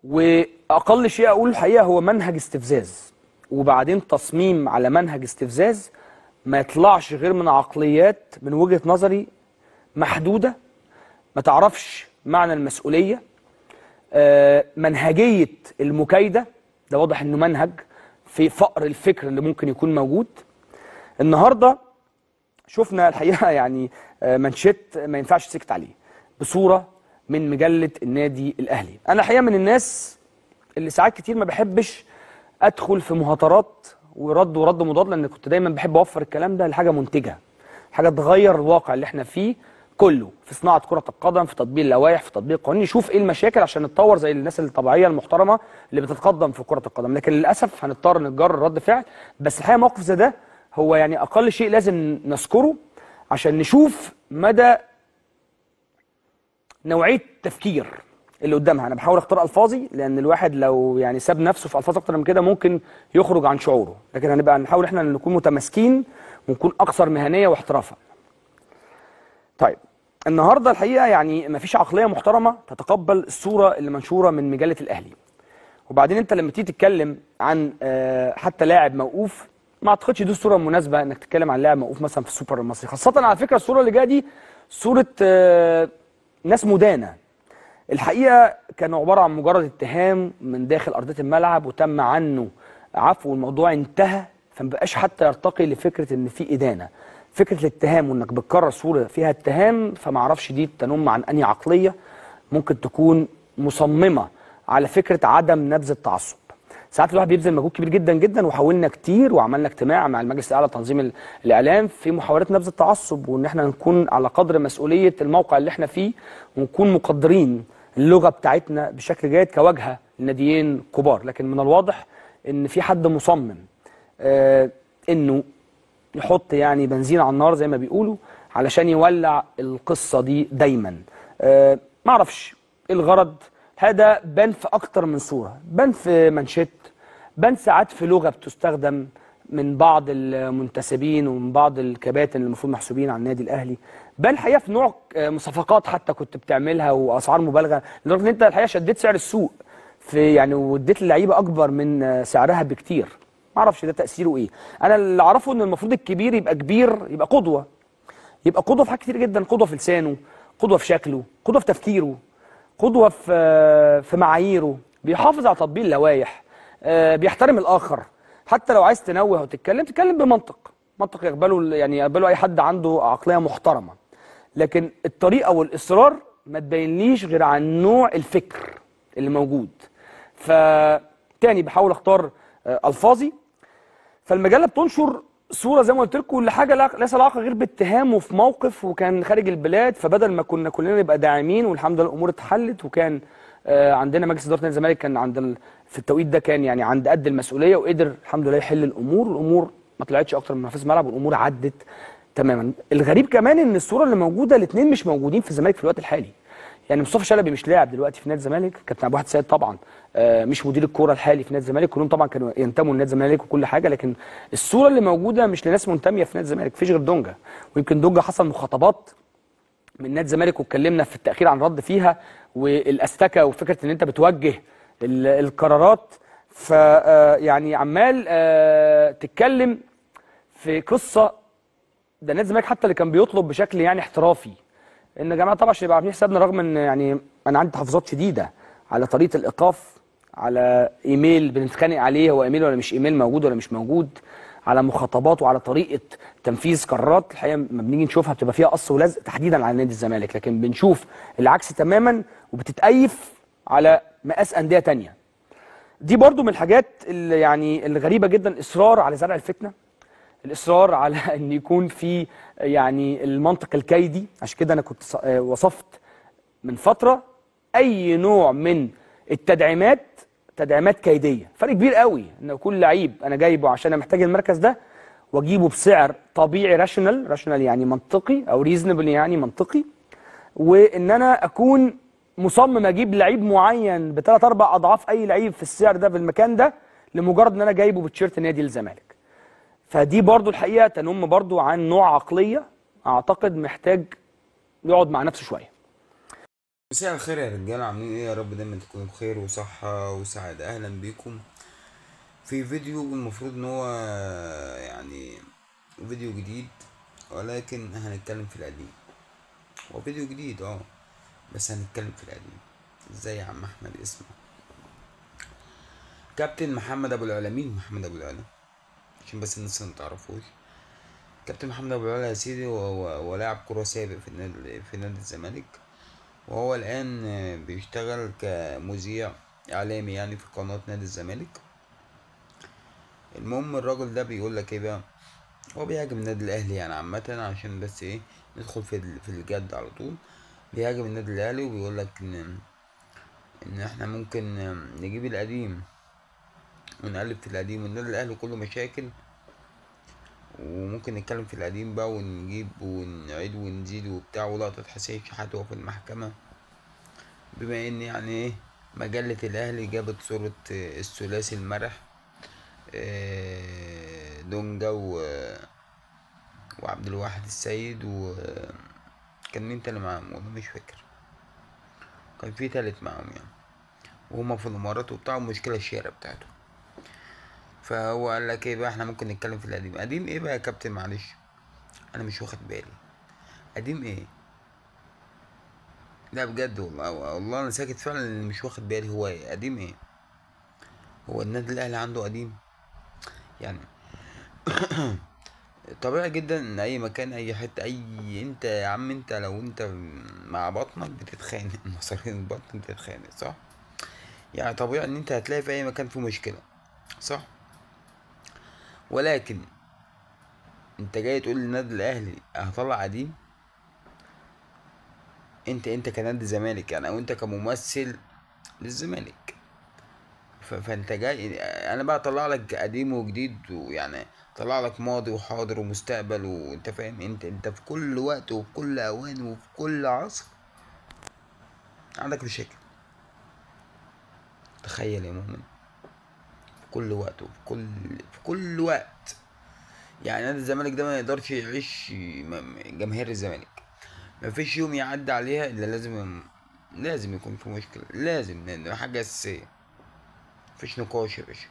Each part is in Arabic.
واقل شيء اقول الحقيقه هو منهج استفزاز، وبعدين تصميم على منهج استفزاز ما يطلعش غير من عقليات من وجهة نظري محدودة، ما تعرفش معنى المسؤولية، منهجية المكايدة. ده واضح انه منهج في فقر الفكر اللي ممكن يكون موجود. النهارده شفنا الحقيقة يعني منشط ما ينفعش تسكت عليه بصورة من مجلة النادي الأهلي. أنا الحقيقة من الناس اللي ساعات كتير ما بحبش أدخل في مهاترات ورد مضاد، لأن كنت دايما بحب أوفر الكلام ده لحاجة منتجة، حاجة تغير الواقع اللي احنا فيه كله، في صناعة كرة القدم، في تطبيق اللوائح، في تطبيق القوانين، نشوف ايه المشاكل عشان نتطور زي الناس الطبيعية المحترمة اللي بتتقدم في كرة القدم. لكن للأسف هنضطر نتجرر رد فعل. بس الحقيقة موقف زي ده هو يعني أقل شيء لازم نذكره عشان نشوف مدى نوعية التفكير اللي قدامها. أنا بحاول أختار ألفاظي لأن الواحد لو يعني ساب نفسه في ألفاظ أكتر من كده ممكن يخرج عن شعوره، لكن هنبقى نحاول إحنا نكون متماسكين ونكون أكثر مهنية واحترافا. طيب النهارده الحقيقة يعني مفيش عقلية محترمة تتقبل الصورة اللي منشورة من مجلة الأهلي. وبعدين أنت لما تيجي تتكلم عن حتى لاعب موقوف، ما اعتقدش دي الصوره المناسبه انك تتكلم عن لاعب موقوف مثلا في السوبر المصري، خاصه على فكره الصوره اللي جايه دي صوره ناس مدانه. الحقيقه كانوا عباره عن مجرد اتهام من داخل ارضيه الملعب وتم عنه عفو والموضوع انتهى، فما بقاش حتى يرتقي لفكره ان في ادانه. فكره الاتهام وانك بتكرر صوره فيها اتهام، فما اعرفش دي تنم عن انهي عقليه ممكن تكون مصممه على فكره عدم نبذ التعصب. ساعات الواحد بيبذل مجهود كبير جدا جدا، وحاولنا كتير وعملنا اجتماع مع المجلس الاعلى لتنظيم الاعلام في محاولات نبذ التعصب، وان احنا نكون على قدر مسؤوليه الموقع اللي احنا فيه، ونكون مقدرين اللغه بتاعتنا بشكل جيد كواجهه لناديين كبار. لكن من الواضح ان في حد مصمم انه يحط يعني بنزين على النار زي ما بيقولوا علشان يولع القصه دي دايما. ما اعرفش ايه الغرض. هذا بان في اكتر من صوره، بان في منشط، بان ساعات في لغه بتستخدم من بعض المنتسبين ومن بعض الكباتن اللي المفروض محسوبين على النادي الاهلي، بان الحقيقه في نوع صفقات حتى كنت بتعملها واسعار مبالغه، لدرجه ان انت الحقيقه شديت سعر السوق في يعني واديت اللعيبه اكبر من سعرها بكتير. ما اعرفش ده تاثيره ايه. انا اللي اعرفه ان المفروض الكبير يبقى كبير، يبقى قدوه، يبقى قدوه في حاجات كتير جدا، قدوه في لسانه، قدوه في شكله، قدوه في تفكيره، قدوة في معاييره، بيحافظ على تطبيق اللوائح، بيحترم الآخر. حتى لو عايز تنوه تتكلم بمنطق، منطق يقبله أي حد عنده عقلية محترمة. لكن الطريقة والإصرار ما تبينليش غير عن نوع الفكر اللي موجود. فتاني بحاول أختار ألفاظي. فالمجلة بتنشر صورة زي ما قلت لكم لحاجة ليس علاقة غير باتهامه في موقف وكان خارج البلاد، فبدل ما كنا كلنا نبقى داعمين والحمد لله الأمور اتحلت، وكان عندنا مجلس إدارة نادي الزمالك كان في التوقيت ده كان يعني عند قد المسؤولية وقدر الحمد لله يحل الأمور، والأمور ما طلعتش أكتر من نفس الملعب والأمور عدت تماما. الغريب كمان إن الصورة اللي موجودة الاثنين مش موجودين في الزمالك في الوقت الحالي. يعني مصطفى شلبي مش لاعب دلوقتي في نادي الزمالك، كابتن عبد الواحد سيد طبعا مش مدير الكوره الحالي في نادي الزمالك، كلهم طبعا كانوا ينتموا لنادي الزمالك وكل حاجه، لكن الصوره اللي موجوده مش لناس منتميه في نادي الزمالك، مفيش غير دونجا. ويمكن دونجا حصل مخاطبات من نادي الزمالك واتكلمنا في التاخير عن رد فيها، والاستكه وفكره ان انت بتوجه القرارات، ف يعني عمال تتكلم في قصه. ده نادي الزمالك حتى اللي كان بيطلب بشكل يعني احترافي ان يا جماعه طبعا عشان يبقى عاملين حسابنا، رغم ان يعني انا عندي تحفظات شديده على طريقه الايقاف، على ايميل بنتخانق عليه هو ايميل ولا مش ايميل، موجود ولا مش موجود، على مخاطبات وعلى طريقه تنفيذ قرارات الحقيقه لما بنيجي نشوفها بتبقى فيها قص ولزق تحديدا على نادي الزمالك، لكن بنشوف العكس تماما وبتتأيف على مقاس انديه ثانيه. دي برضو من الحاجات اللي يعني الغريبه جدا، اصرار على زرع الفتنه، الاصرار على ان يكون في يعني المنطق الكيدي. عشان كده انا كنت وصفت من فتره اي نوع من التدعيمات تدعيمات كيديه. فرق كبير قوي ان يكون لعيب انا جايبه عشان انا محتاج المركز ده واجيبه بسعر طبيعي راشونال يعني منطقي، او ريزونبل يعني منطقي، وان انا اكون مصمم اجيب لعيب معين بثلاث اربع اضعاف اي لعيب في السعر ده في المكان ده لمجرد ان انا جايبه بتيشيرت نادي الزمالك. فدي برضو الحقيقه تنم برضو عن نوع عقليه اعتقد محتاج يقعد مع نفسه شويه. مساء الخير يا رجاله، عاملين ايه؟ يا رب دايما تكونوا بخير وصحة وسعادة. اهلا بيكم في فيديو المفروض ان هو يعني فيديو جديد، ولكن هنتكلم في القديم. هو فيديو جديد بس هنتكلم في القديم. ازاي يا عم احمد؟ اسمه كابتن محمد ابو العلا. مين محمد ابو العلا؟ عشان بس الناس اللي متعرفوش، كابتن محمد ابو العلا يا سيدي هو لاعب كرة سابق في نادي الزمالك، وهو الآن بيشتغل كمذيع إعلامي يعني في قناة نادي الزمالك. المهم الراجل ده بيقول لك ايه بقى؟ هو بيهاجم النادي الأهلي يعني عامة، عشان بس ايه ندخل في الجد على طول. بيهاجم النادي الأهلي وبيقول لك إن احنا ممكن نجيب القديم ونقلب في القديم، والنادي الأهلي كله مشاكل، وممكن نتكلم في القديم بقى ونجيب ونعيد ونزيد وبتاع، ولقطة حسين شحات وهو في المحكمة، بما ان يعني ايه مجلة الاهلي جابت صورة الثلاثي المرح، دونجا وعبد الواحد السيد، وكان مين تاني معاهم والله مش فاكر. كان في تالت معاهم يعني، وهما في الامارات وبتاع، المشكلة الشهرة بتاعته. فهو قال لك ايه بقى؟ احنا ممكن نتكلم في القديم. قديم ايه بقى يا كابتن؟ معلش انا مش واخد بالي. قديم ايه؟ لا بجد والله، والله انا ساكت فعلا لأني مش واخد بالي. هو ايه قديم؟ ايه هو النادي الاهلي عنده قديم يعني؟ طبيعي جدا ان اي مكان، اي حته، انت يا عم، انت لو انت مع بطنك بتتخانق مصارين البطن بتتخانق، صح؟ يعني طبيعي ان انت هتلاقي في اي مكان في مشكله، صح؟ ولكن انت جاي تقول للنادي الاهلي هطلع قديم؟ انت كنادي زمالك يعني، او انت كممثل للزمالك، فانت جاي انا بقى اطلع لك قديم وجديد، ويعني طلع لك ماضي وحاضر ومستقبل، وانت فاهم؟ انت في كل وقت وفي كل اوان وفي كل عصر عندك مشاكل. تخيل يا مؤمن، في كل وقت في كل وقت. يعني نادي الزمالك ده ما يقدرش يعيش جماهير الزمالك. ما فيش يوم يعدي عليها الا لازم يكون في مشكلة، لازم، لان حاجة اساسية. مفيش نقاش يا باشا.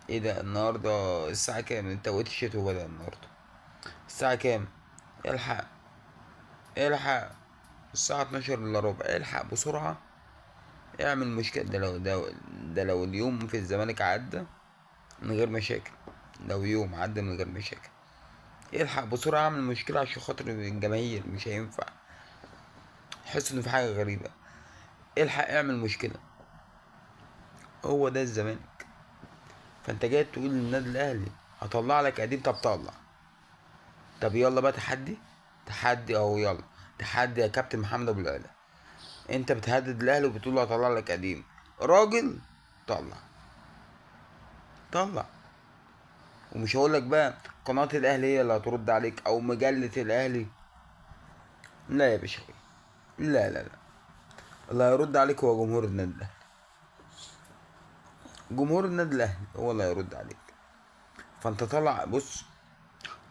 ايه ده النهاردة الساعة كام؟ انت وقت الشتاء وبدأ النهاردة الساعة كام؟ الحق، الحق، الساعة 12 الا ربع، الحق بسرعة اعمل مشكلة. ده لو اليوم في الزمالك عدى من غير مشاكل، لو يوم عدى من غير مشاكل، الحق بسرعة اعمل مشكلة عشان خاطر الجماهير. مش هينفع يحس انه في حاجة غريبة. الحق اعمل مشكلة. هو ده الزمالك. فانت جاي تقول للنادي الاهلي هطلع لك قديم؟ طب طلع. طب يلا بقى تحدي، تحدي اهو، يلا تحدي يا كابتن محمد ابو العلا. انت بتهدد الاهلي وبتقول له هطلع لك قديم. راجل، طلع، طلع. ومش هقول لك بقى قناة الاهلي هي اللي هترد عليك او مجلة الاهلي، لا يا باشا، لا لا لا، اللي هيرد عليك هو جمهور النادي الاهلي. جمهور النادي الاهلي هو اللي هيرد عليك. فانت طلع، بص،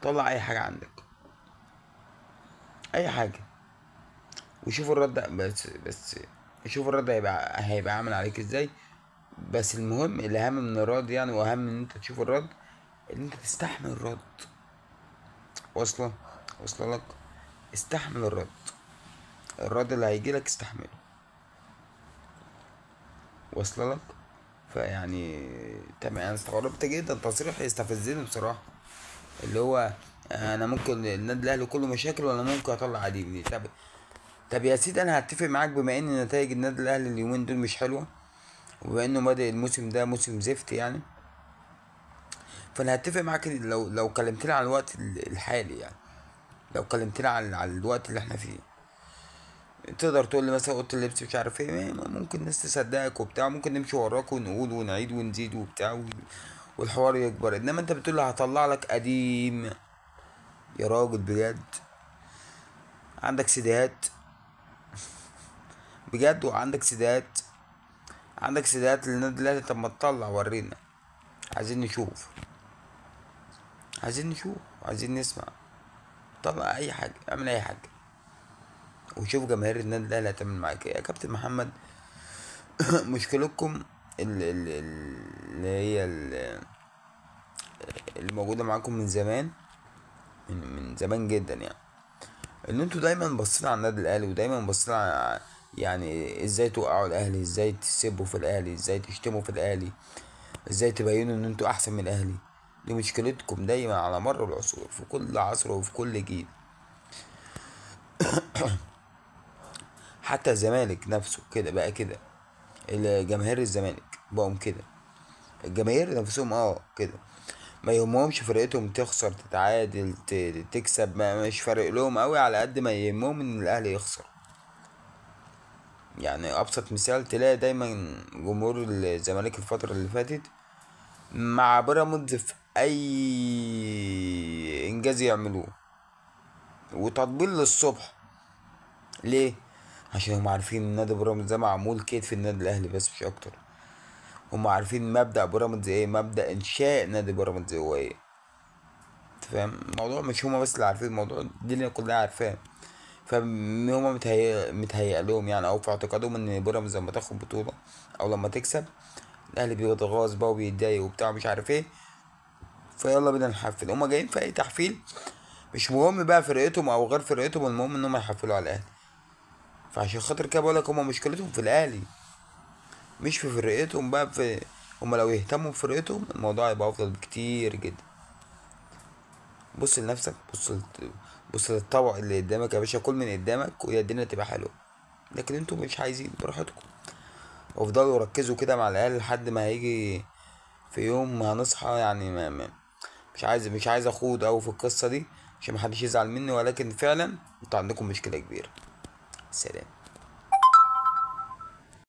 طلع اي حاجة عندك، اي حاجة، وشوف الرد. بس شوف الرد هيبقى عامل عليك ازاي. بس المهم، الاهم من الرد يعني، واهم من ان انت تشوف الرد، ان انت تستحمل الرد. واصله واصله لك؟ استحمل الرد اللي هيجيلك استحمله. واصله لك؟ فيعني تمام. انا استغربت جدا، تصريح يستفزني بصراحه، اللي هو انا ممكن النادي الاهلي كله مشاكل وانا ممكن اطلع عديم. طب يا سيدي، انا هتفق معاك بما ان نتائج النادي الاهلي اليومين دول مش حلوه، وبما انه بادئ الموسم ده موسم زفت يعني. فانا هتفق معاك لو كلمتني على الوقت الحالي يعني، لو كلمتني على الوقت اللي احنا فيه، تقدر تقول لي مثلا اوضه اللبس مش عارف ايه، ممكن الناس تصدقك وبتاع، ممكن نمشي وراك ونقول ونعيد ونزيد وبتاع والحوار يكبر. انما انت بتقول لي هطلع لك قديم؟ يا راجل بجد، عندك سيديهات؟ بجد، وعندك سيديهات؟ عندك سيديهات للنادي الاهلي؟ طب ما تطلع ورينا، عايزين نشوف، عايزين نشوف، عايزين نسمع. طلع اي حاجه، اعمل اي حاجه. وشوف جماهير النادي الاهلي هتعمل معاك ايه يا كابتن محمد. مشكلتكم اللي هي اللي موجوده معاكم من زمان، من زمان جدا يعني، ان انتوا دايما باصين على النادي الاهلي، ودايما باصين على يعني ازاي توقعوا الاهلي، ازاي تسبوا في الاهلي، ازاي تشتموا في الاهلي، ازاي تبينوا ان انتوا احسن من الاهلي. دي مشكلتكم دايما على مر العصور، في كل عصر وفي كل جيل. حتى الزمالك نفسه كده بقى كده، جماهير الزمالك بقوا كده، الجماهير نفسهم كده، ما يهمهمش فرقتهم تخسر تتعادل تكسب، ما مش فارق لهم قوي على قد ما يهمهم ان الاهلي يخسر. يعني ابسط مثال تلاقي دايما جمهور الزمالك الفترة اللي فاتت مع بيراميدز في اي انجاز يعملوه، وتطبيل للصبح. ليه؟ عشان هم عارفين ان نادي بيراميدز ده معمول كتف النادي الاهلي بس مش اكتر. هم عارفين مبدأ بيراميدز ايه، مبدأ انشاء نادي بيراميدز هو ايه. انت فاهم الموضوع؟ مش هما بس اللي عارفين الموضوع، الدنيا كلها عارفاه. فهما متهيأ لهم يعني، او في اعتقادهم ان بيراميدز لما تاخد بطولة او لما تكسب الاهلي بيتغاظ بقى وبيتضايق وبتاع مش عارف ايه، فيلا بينا نحفل. هما جايين في اي تحفيل، مش مهم بقى فرقتهم او غير فرقتهم، المهم ان هما يحفلوا على الاهلي. فعشان خاطر كده بقولك هما مشكلتهم في الاهلي مش في فرقتهم بقى. هما لو يهتموا بفرقتهم الموضوع هيبقى افضل بكتير جدا. بص لنفسك، بص للطبق اللي قدامك يا باشا، كل من قدامك وهي الدنيا تبقى حلوه. لكن انتوا مش عايزين، براحتكم. وافضلوا ركزوا كده مع العيال لحد ما هيجي في يوم هنصحى يعني مش عايز اخوض اوي في القصه دي عشان محدش يزعل مني، ولكن فعلا انتوا عندكم مشكله كبيره. سلام.